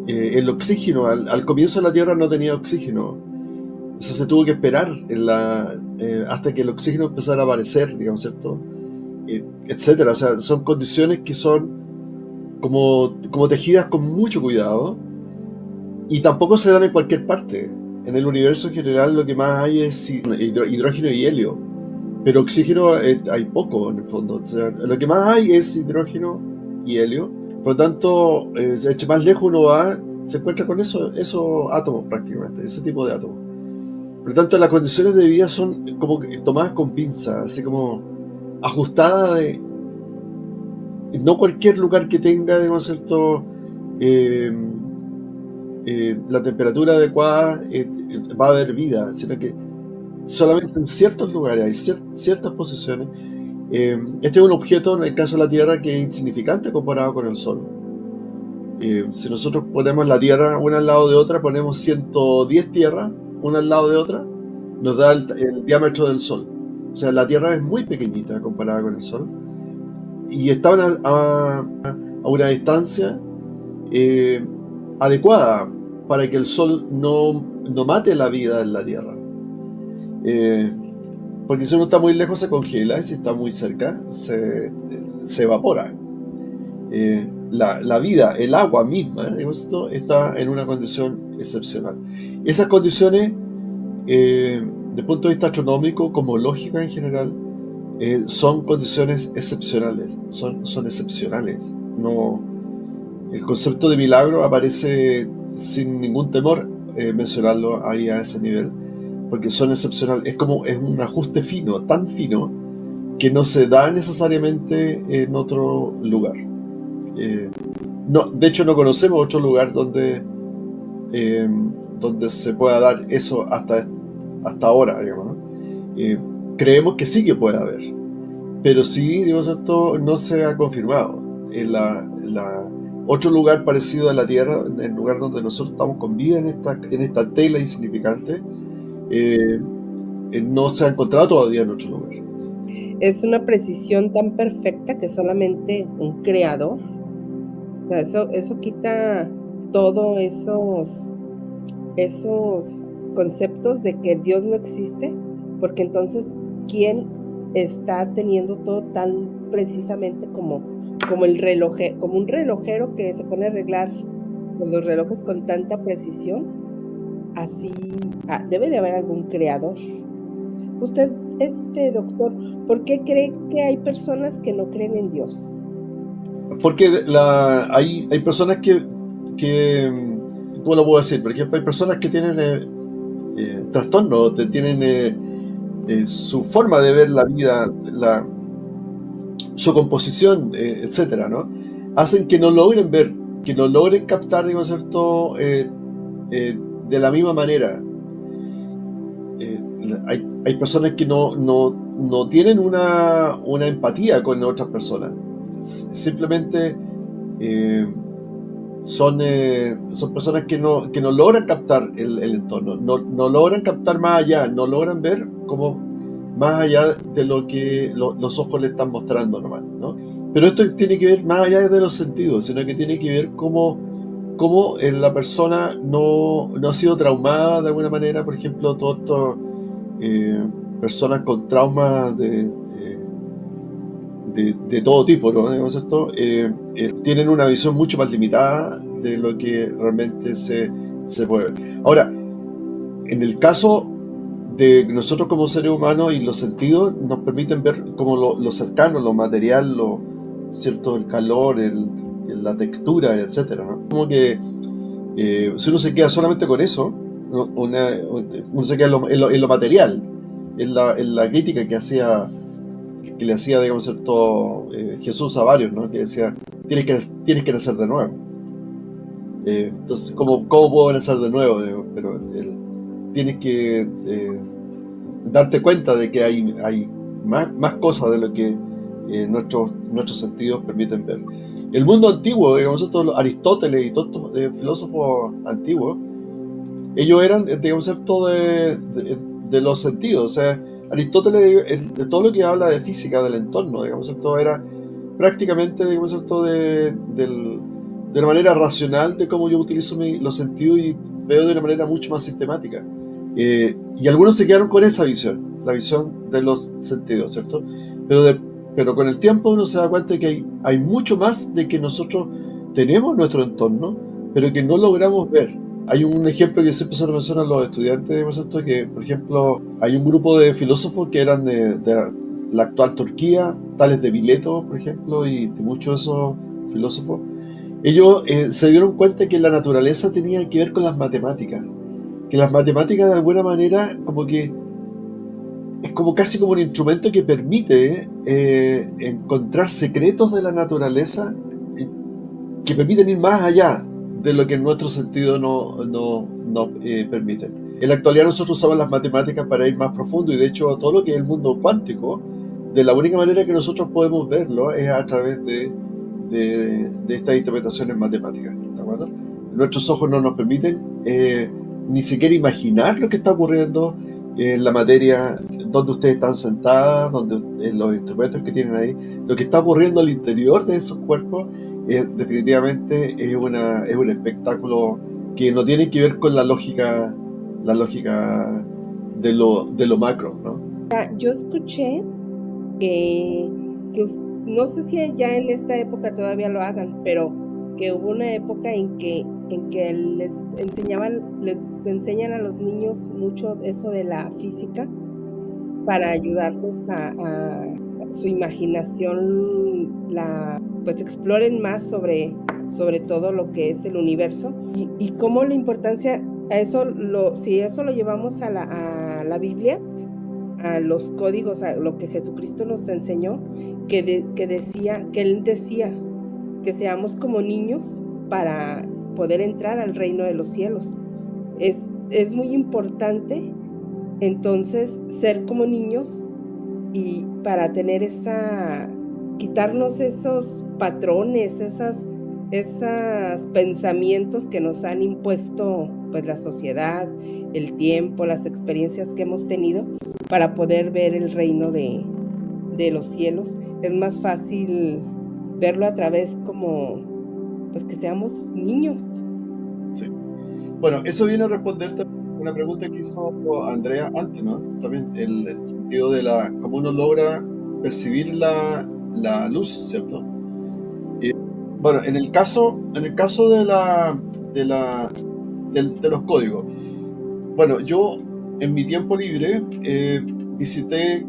el oxígeno. Al comienzo la Tierra no tenía oxígeno. Eso se tuvo que esperar hasta que el oxígeno empezara a aparecer, digamos, ¿cierto? Etcétera. O sea, son condiciones que son como tejidas con mucho cuidado, y tampoco se dan en cualquier parte. En el universo en general lo que más hay es hidrógeno y helio, pero oxígeno hay poco en el fondo. O sea, lo que más hay es hidrógeno y helio. Por lo tanto, entre más lejos uno va, se encuentra con esos átomos prácticamente, ese tipo de átomos. Por lo tanto, las condiciones de vida son como tomadas con pinzas, así como ajustadas de... No cualquier lugar que tenga, digamos, ¿cierto? La temperatura adecuada va a haber vida, sino que solamente en ciertos lugares hay ciertas posiciones. Este es un objeto, en el caso de la Tierra, que es insignificante comparado con el Sol. Si nosotros ponemos la Tierra una al lado de otra, ponemos 110 tierras una al lado de otra, nos da el diámetro del Sol. O sea, la Tierra es muy pequeñita comparada con el Sol, y está a una distancia adecuada para que el Sol no mate la vida en la Tierra. Porque si uno está muy lejos se congela, y si está muy cerca se evapora. La vida, el agua misma, esto está en una condición excepcional. Esas condiciones, desde el punto de vista astronómico, como lógica en general, son condiciones excepcionales. Son excepcionales. No, el concepto de milagro aparece sin ningún temor mencionarlo ahí a ese nivel, porque son excepcionales. Es un ajuste fino, tan fino, que no se da necesariamente en otro lugar. De hecho, no conocemos otro lugar donde se pueda dar eso hasta ahora, digamos, ¿no? Creemos que sí que puede haber, pero sí, digamos, esto no se ha confirmado. Otro lugar parecido a la Tierra, el lugar donde nosotros estamos con vida en esta tela insignificante, no se ha encontrado todavía en otro lugar. Es una precisión tan perfecta que solamente un creador, o sea, eso quita todos esos conceptos de que Dios no existe, porque entonces, ¿quién está teniendo todo tan precisamente como un relojero que se pone a arreglar los relojes con tanta precisión? Así debe de haber algún creador. Usted, doctor, ¿por qué cree que hay personas que no creen en Dios? Porque hay personas que ¿cómo lo puedo decir? Por ejemplo, hay personas que tienen trastornos, tienen su forma de ver la vida, su composición, etcétera, ¿no? Hacen que no logren ver, que no logren captar, digamos, ¿cierto? De la misma manera. Hay personas que no tienen una empatía con otras personas. Simplemente son personas que no logran captar el entorno, no logran captar más allá, no logran ver como más allá de lo que los ojos le están mostrando nomás, ¿no? Pero esto tiene que ver más allá de los sentidos, sino que tiene que ver cómo la persona no ha sido traumada de alguna manera. Por ejemplo, todas estas personas con traumas de todo tipo, ¿no? Digamos esto, tienen una visión mucho más limitada de lo que realmente se puede ver. Ahora, en el caso de nosotros como seres humanos, y los sentidos nos permiten ver como lo cercano, lo material, ¿cierto? El calor, la textura, etcétera, ¿no? Como que si uno se queda solamente con eso, ¿no? Uno se queda en lo material, en la crítica que le hacía, digamos, cierto, Jesús a varios, ¿no? Que decía, tienes que nacer de nuevo. Entonces, ¿cómo puedo nacer de nuevo? Pero tienes que darte cuenta de que hay más cosas de lo que nuestros sentidos permiten ver. El mundo antiguo, digamos, todos Aristóteles y todos estos filósofos antiguos, ellos eran de concepto de los sentidos. O sea, Aristóteles, de todo lo que habla de física del entorno, digamos, todo era prácticamente, digamos, de una manera racional de cómo yo utilizo los sentidos y veo de una manera mucho más sistemática. Y algunos se quedaron con esa visión, la visión de los sentidos, ¿cierto? Pero con el tiempo uno se da cuenta de que hay mucho más de que nosotros tenemos en nuestro entorno, pero que no logramos ver. Hay un ejemplo que siempre se lo mencionan los estudiantes, ¿cierto? Que, por ejemplo, hay un grupo de filósofos que eran de la actual Turquía, tales de Mileto, por ejemplo, y de muchos de esos filósofos. Ellos se dieron cuenta que la naturaleza tenía que ver con las matemáticas, que las matemáticas de alguna manera como que es como casi como un instrumento que permite encontrar secretos de la naturaleza que permiten ir más allá de lo que nuestro sentido no permite. En la actualidad nosotros usamos las matemáticas para ir más profundo y de hecho todo lo que es el mundo cuántico, de la única manera que nosotros podemos verlo es a través de estas interpretaciones matemáticas, ¿de acuerdo? Nuestros ojos no nos permiten ni siquiera imaginar lo que está ocurriendo en la materia donde ustedes están sentadas, donde los instrumentos que tienen ahí, lo que está ocurriendo al interior de esos cuerpos, definitivamente es un espectáculo que no tiene que ver con la lógica de lo macro, ¿no? Yo escuché que no sé si ya en esta época todavía lo hagan, pero que hubo una época en que les enseñan a los niños mucho eso de la física para ayudarlos a su imaginación, pues exploren más sobre todo lo que es el universo y cómo la importancia si eso lo llevamos a la Biblia, a los códigos, a lo que Jesucristo nos enseñó, que él decía que seamos como niños para poder entrar al reino de los cielos. Es muy importante entonces ser como niños y para tener quitarnos esos patrones, esos pensamientos que nos han impuesto pues la sociedad, el tiempo, las experiencias que hemos tenido para poder ver el reino de los cielos. Es más fácil verlo a través como pues que seamos niños. Sí. Bueno, eso viene a responder una pregunta que hizo Andrea antes, ¿no? También el sentido de cómo uno logra percibir la luz, ¿cierto? Bueno, en el caso de los códigos, bueno, yo en mi tiempo libre visité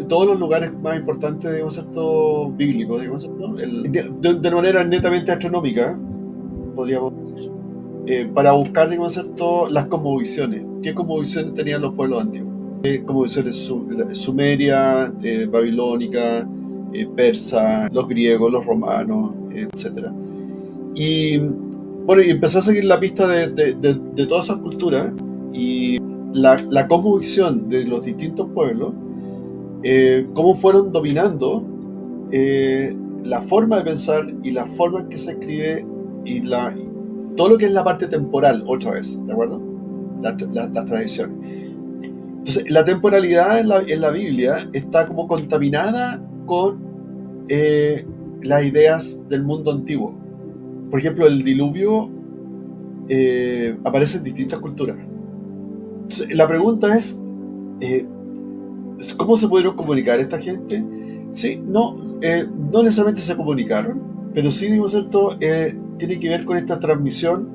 todos los lugares más importantes de concepto bíblico, de una manera netamente astronómica, podríamos decir, para buscar de concepto las cosmovisiones. ¿Qué cosmovisiones tenían los pueblos antiguos? Cosmovisiones sumeria, babilónica, persa, los griegos, los romanos, etc. Y bueno, y empecé a seguir la pista de todas esas culturas y la cosmovisión de los distintos pueblos, cómo fueron dominando la forma de pensar y la forma en que se escribe y todo lo que es la parte temporal, otra vez, ¿de acuerdo? Las tradiciones. Entonces, la temporalidad en la Biblia está como contaminada con las ideas del mundo antiguo. Por ejemplo, el diluvio aparece en distintas culturas. Entonces, la pregunta es, ¿cómo se pudieron comunicar esta gente? Sí, no necesariamente se comunicaron, pero sí, digo, ¿cierto? Tiene que ver con esta transmisión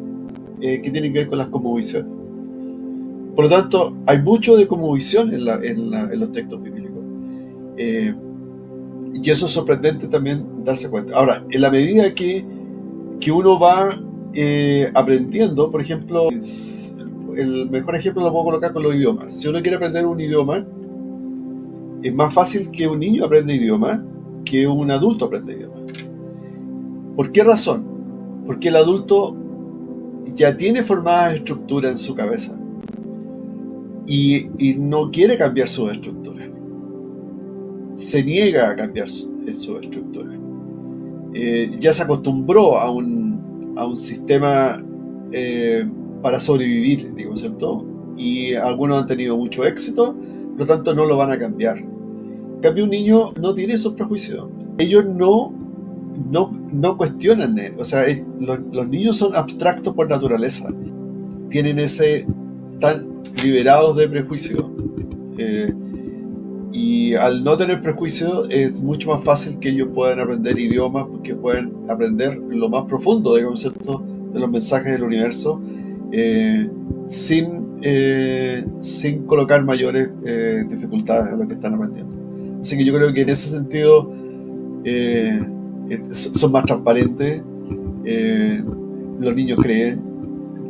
que tiene que ver con las cosmovisiones. Por lo tanto, hay mucho de cosmovisión en los textos bíblicos. Y eso es sorprendente también darse cuenta. Ahora, en la medida que uno va aprendiendo, por ejemplo, el mejor ejemplo lo puedo colocar con los idiomas. Si uno quiere aprender un idioma, es más fácil que un niño aprenda idioma que un adulto aprenda idioma. ¿Por qué razón? Porque el adulto ya tiene formadas estructuras en su cabeza y no quiere cambiar sus estructuras. Se niega a cambiar sus estructuras. Ya se acostumbró a un sistema para sobrevivir, digo, ¿cierto? Y algunos han tenido mucho éxito, por lo tanto no lo van a cambiar. En cambio, un niño no tiene esos prejuicios. Ellos no cuestionan, o sea, los niños son abstractos por naturaleza. Tienen están liberados de prejuicios. Y al no tener prejuicios es mucho más fácil que ellos puedan aprender idiomas, porque pueden aprender lo más profundo de conceptos de los mensajes del universo sin colocar mayores dificultades a lo que están aprendiendo. Así que yo creo que en ese sentido son más transparentes, los niños creen,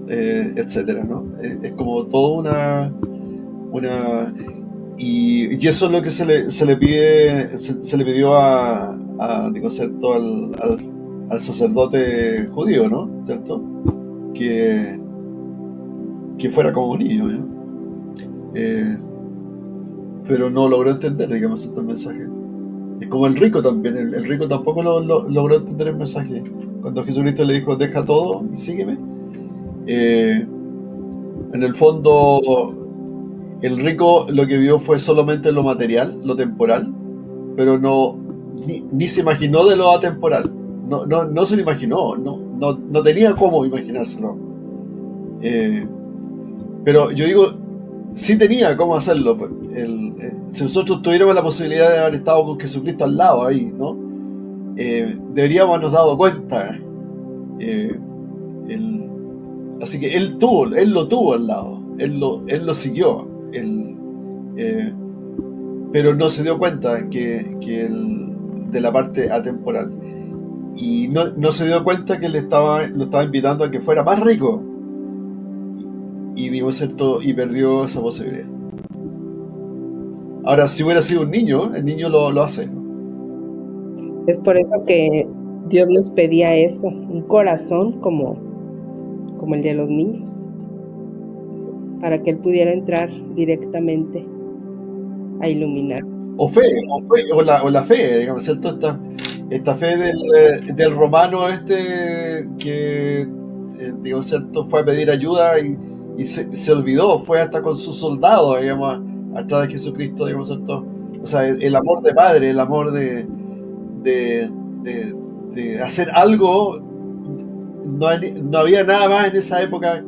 etcétera, ¿no? Es como toda una y eso es lo que se le pidió digo, ¿cierto? al sacerdote judío, ¿no? ¿Cierto? Que fuera como un niño, ¿no? Pero no logró entender, digamos, este mensaje. Es como el rico también. El rico tampoco logró entender el mensaje. Cuando Jesucristo le dijo, deja todo y sígueme. En el fondo, el rico lo que vio fue solamente lo material, lo temporal, pero ni se imaginó de lo atemporal. No se lo imaginó, no tenía cómo imaginárselo. Pero yo digo, sí tenía cómo hacerlo. Pues. Si nosotros tuviéramos la posibilidad de haber estado con Jesucristo al lado ahí, ¿no? Deberíamos habernos dado cuenta. Así que él lo tuvo al lado, él lo siguió. Pero no se dio cuenta de la parte atemporal. Y no se dio cuenta que lo estaba invitando a que fuera más rico. Y digo, ¿cierto? Y perdió esa posibilidad. Ahora, si hubiera sido un niño, el niño lo hace, ¿no? Es por eso que Dios nos pedía eso, un corazón como el de los niños, para que Él pudiera entrar directamente a iluminar. O la fe, digamos, ¿cierto? Esta fe del romano que, digo, ¿cierto? Fue a pedir ayuda y se olvidó, fue hasta con sus soldados, digamos, atrás de Jesucristo, digamos, ¿cierto? O sea, el amor de padre, el amor de hacer algo, no había nada más en esa época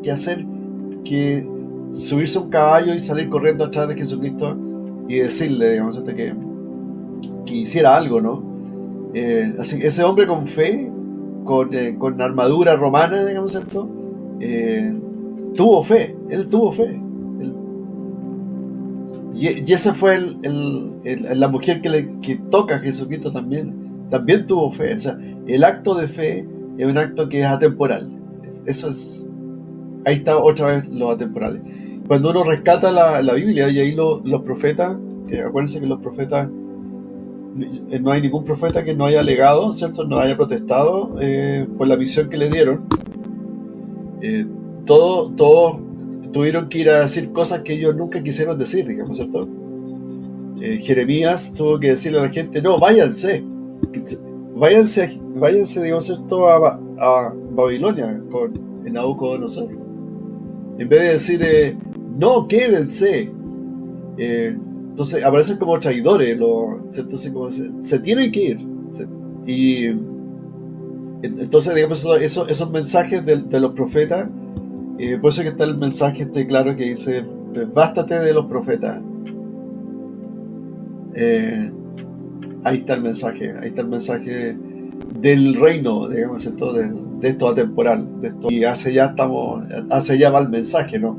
que subirse a un caballo y salir corriendo atrás de Jesucristo y decirle, digamos, que hiciera algo, ¿no? Así que ese hombre con fe, con armadura romana, digamos, ¿cierto? Tuvo fe, él tuvo fe. Y esa fue la mujer que toca a Jesucristo también tuvo fe. O sea, el acto de fe es un acto que es atemporal. Eso es. Ahí está otra vez lo atemporal. Cuando uno rescata la Biblia y ahí los profetas, acuérdense que los profetas, no hay ningún profeta que no haya alegado, ¿cierto? No haya protestado por la misión que le dieron. Todos tuvieron que ir a decir cosas que ellos nunca quisieron decir, digamos, ¿cierto? Jeremías tuvo que decirle a la gente, no, váyanse, digamos, ¿cierto? A Babilonia en Nabucodonosor. En vez de decir, no, quédense. Entonces aparecen como traidores, ¿cierto? Así como se tienen que ir. Y entonces, digamos, esos mensajes de los profetas, por eso que está el mensaje claro que dice, bástate de los profetas. Ahí está el mensaje del reino, digamos, ¿cierto? De esto atemporal, y hacia allá va el mensaje, ¿no?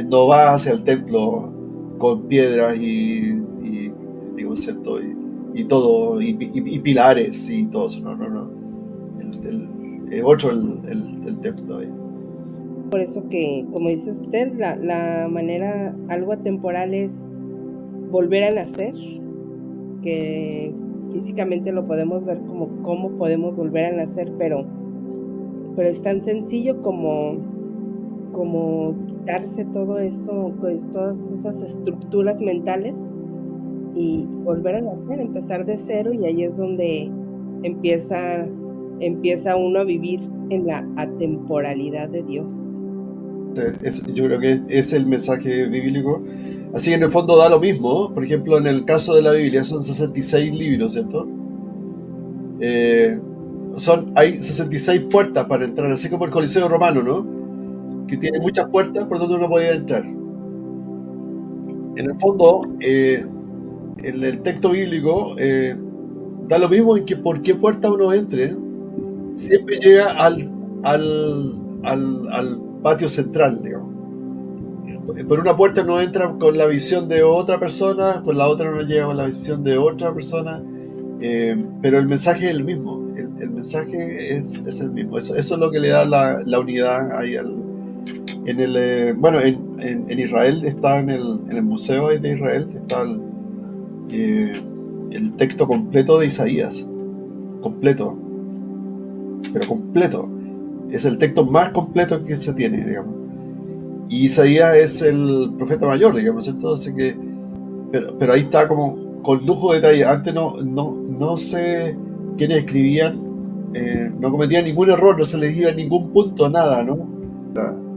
No va hacia el templo con piedras y digo, ¿cierto? Y todo, y pilares y todo eso, no. Otro el templo ahí. Por eso que, como dice usted, la manera, algo atemporal es volver a nacer, que físicamente lo podemos ver como cómo podemos volver a nacer, pero es tan sencillo como quitarse todo eso, pues, todas esas estructuras mentales y volver a nacer, empezar de cero, y ahí es donde empieza uno a vivir en la atemporalidad de Dios. Yo creo que es el mensaje bíblico. Así que en el fondo da lo mismo. Por ejemplo, en el caso de la Biblia son 66 libros, ¿cierto? Hay 66 puertas para entrar, así como el Coliseo Romano, ¿no? Que tiene muchas puertas por donde uno puede entrar. En el fondo, en el texto bíblico, da lo mismo en que por qué puerta uno entre, siempre llega al patio central, digamos. Por una puerta uno entra con la visión de otra persona, por la otra uno llega con la visión de otra persona, pero el mensaje es el mismo. El mensaje es el mismo. Eso es lo que le da la unidad ahí en Israel está en el museo de Israel está el texto completo de Isaías, completo, pero completo. Es el texto más completo que se tiene, digamos. Y Isaías es el profeta mayor, digamos, entonces pero ahí está como con lujo de detalle. Antes no sé quiénes escribían, no cometían ningún error, no se les iba ningún punto, nada, ¿no?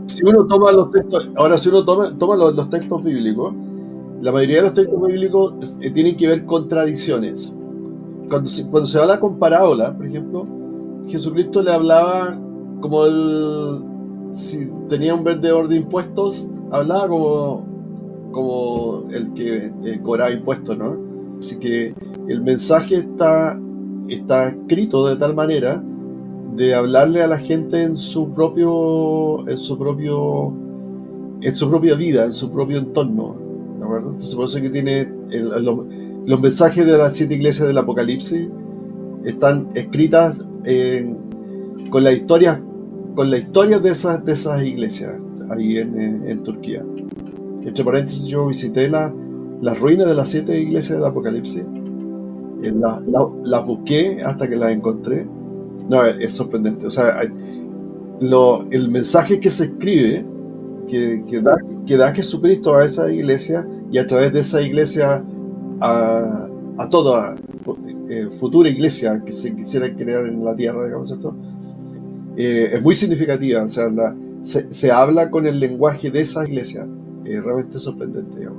Si uno toma los textos, ahora si uno toma los textos bíblicos, la mayoría de los textos bíblicos tienen que ver con tradiciones. Cuando se habla con parábola, por ejemplo, Jesucristo le hablaba como si tenía un vendedor de impuestos, hablaba como el que cobraba impuestos, ¿no? Así que el mensaje está escrito de tal manera de hablarle a la gente en su propia vida, en su propio entorno, ¿de acuerdo? Entonces por eso que tiene los mensajes de las 7 iglesias del Apocalipsis están escritas con la historia de esas iglesias ahí en Turquía. Entre paréntesis, yo visité las ruinas de las 7 iglesias del Apocalipsis. Las busqué hasta que las encontré. No, es sorprendente. O sea, el mensaje que se escribe, que da Jesucristo a esa iglesia, y a través de esa iglesia a toda futura iglesia que se quisiera crear en la tierra, digamos, ¿cierto? Es muy significativa. O sea, se habla con el lenguaje de esa iglesia. Realmente sorprendente, digamos.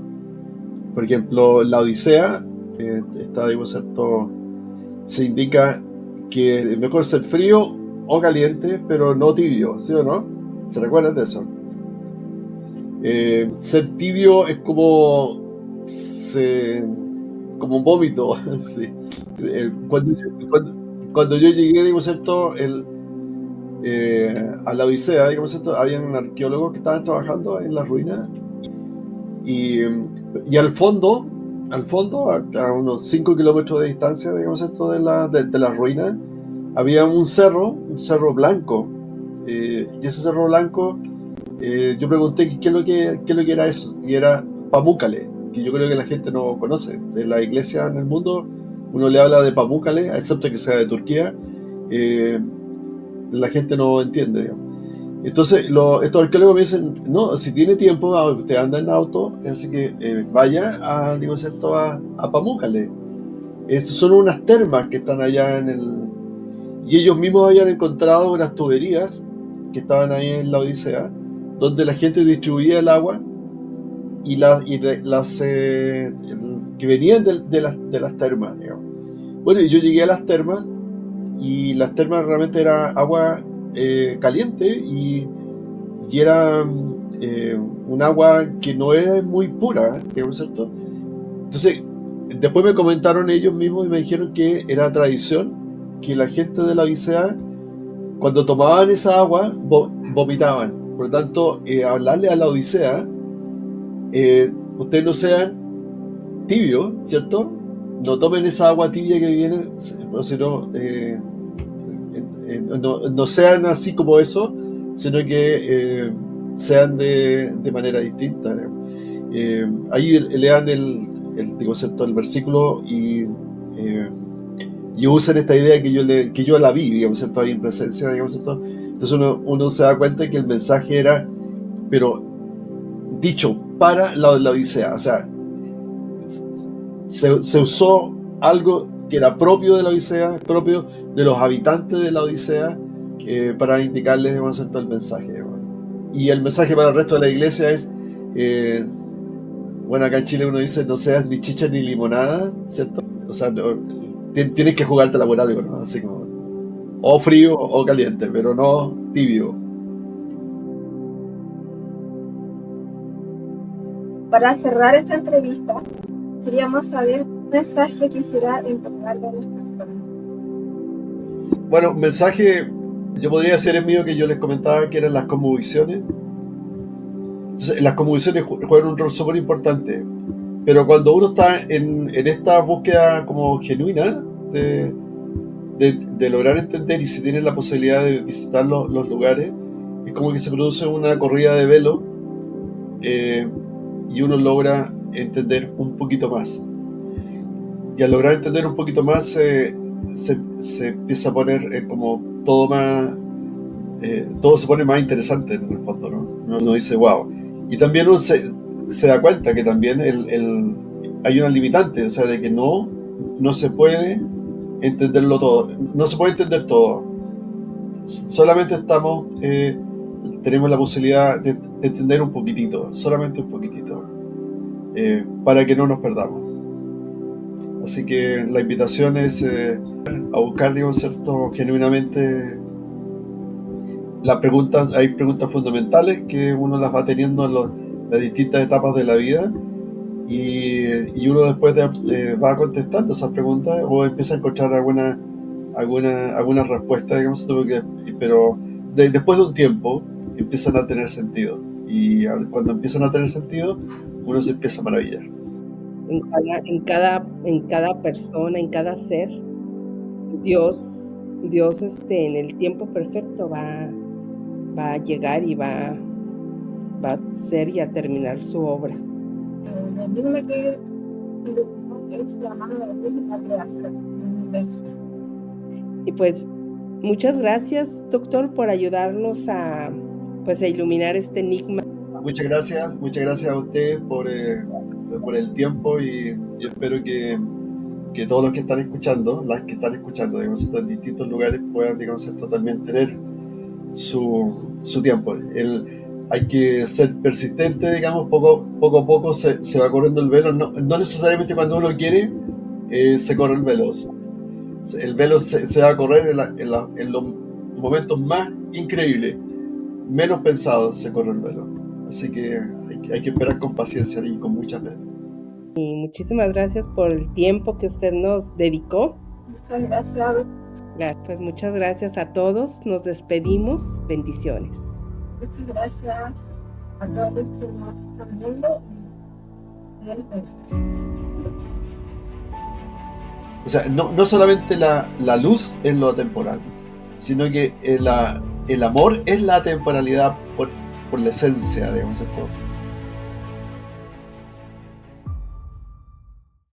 Por ejemplo, la Odisea está, digamos, ¿cierto? Se indica que es mejor ser frío o caliente, pero no tibio, ¿sí o no? ¿Se recuerdan de eso? Ser tibio es como un vómito, sí. Cuando yo llegué, digamos, ¿cierto? A la Odisea, digamos, ¿cierto? Habían arqueólogos que estaban trabajando en las ruinas y al fondo, a unos 5 kilómetros de distancia, digamos, ¿cierto? de las ruinas, había un cerro blanco. Y ese cerro blanco, yo pregunté qué es lo que era eso, y era Pamukkale, que yo creo que la gente no conoce. De la iglesia en el mundo, uno le habla de Pamukkale, excepto que sea de Turquía, la gente no entiende, digamos. Entonces, estos arqueólogos me dicen, no, si tiene tiempo, usted anda en auto, así que vaya a Pamukkale. Son unas termas que están allá y ellos mismos habían encontrado unas tuberías que estaban ahí en la Odisea, donde la gente distribuía el agua y las que venían de las termas, digamos. Bueno, yo llegué a las termas y las termas realmente era agua caliente y era un agua que no es muy pura, digamos, ¿cierto? Entonces, después me comentaron ellos mismos y me dijeron que era tradición que la gente de la Odisea, cuando tomaban esa agua, vomitaban. Por lo tanto, hablarle a la Odisea, ustedes no sean tibios, ¿cierto? No tomen esa agua tibia que viene, o sino no sean así como eso, sino que sean de manera distinta. Ahí lean el versículo y y usan esta idea que yo la vi, digamos, ¿cierto? Ahí en presencia, digamos, ¿cierto? Entonces uno se da cuenta que el mensaje era, pero dicho para la Odisea, o sea, se usó algo que era propio de la Odisea, propio de los habitantes de la Odisea, para indicarles, digamos, ¿cierto? El mensaje, digamos. Y el mensaje para el resto de la iglesia es, bueno, acá en Chile uno dice, no seas ni chicha ni limonada, ¿cierto? O sea, tienes que jugarte la por algo, ¿no? Así como, o frío o caliente, pero no tibio. Para cerrar esta entrevista, queríamos saber qué mensaje quisiera entregarle a las personas. Bueno, un mensaje, yo podría decir el mío que yo les comentaba que eran las cosmovisiones. Entonces, las cosmovisiones juegan un rol súper importante, pero cuando uno está en esta búsqueda como genuina de lograr entender, y si tiene la posibilidad de visitar los lugares, es como que se produce una corrida de velo, y uno logra entender un poquito más. Y al lograr entender un poquito más, se empieza a poner como todo más, todo se pone más interesante en el fondo, ¿no? Uno dice, wow. Y también uno se da cuenta que también hay una limitante, o sea, de que no se puede entenderlo todo, no se puede entender todo. Solamente tenemos la posibilidad de entender un poquitito, solamente un poquitito, para que no nos perdamos. Así que la invitación es a buscar, digamos, ¿cierto? Genuinamente hay preguntas fundamentales que uno las va teniendo en las distintas etapas de la vida, y uno después va contestando esas preguntas o empieza a encontrar alguna respuesta, digamos, pero después de un tiempo empiezan a tener sentido, y cuando empiezan a tener sentido uno se empieza a maravillar. En cada persona, en cada ser, Dios, en el tiempo perfecto va a llegar y va a ser y a terminar su obra. El enigma que se iluminó es la mano de Dios en la creación del universo. Y pues, muchas gracias, doctor, por ayudarnos a iluminar este enigma. Muchas gracias a ustedes por el tiempo, y espero que todos los que están escuchando, digamos, en distintos lugares, puedan, digamos, también tener su tiempo. Hay que ser persistente, digamos, poco a poco se va corriendo el velo, no necesariamente cuando uno quiere se corre el velo. El velo se va a correr en los momentos más increíbles, menos pensados, se corre el velo. Así que hay que esperar con paciencia y con mucha fe. Y muchísimas gracias por el tiempo que usted nos dedicó. Muchas gracias. Pues muchas gracias a todos. Nos despedimos. Bendiciones. Muchas gracias a todos los que nos están viendo. O sea, no solamente la luz es lo atemporal, sino que el amor es la temporalidad por la esencia, digamos, ¿cierto?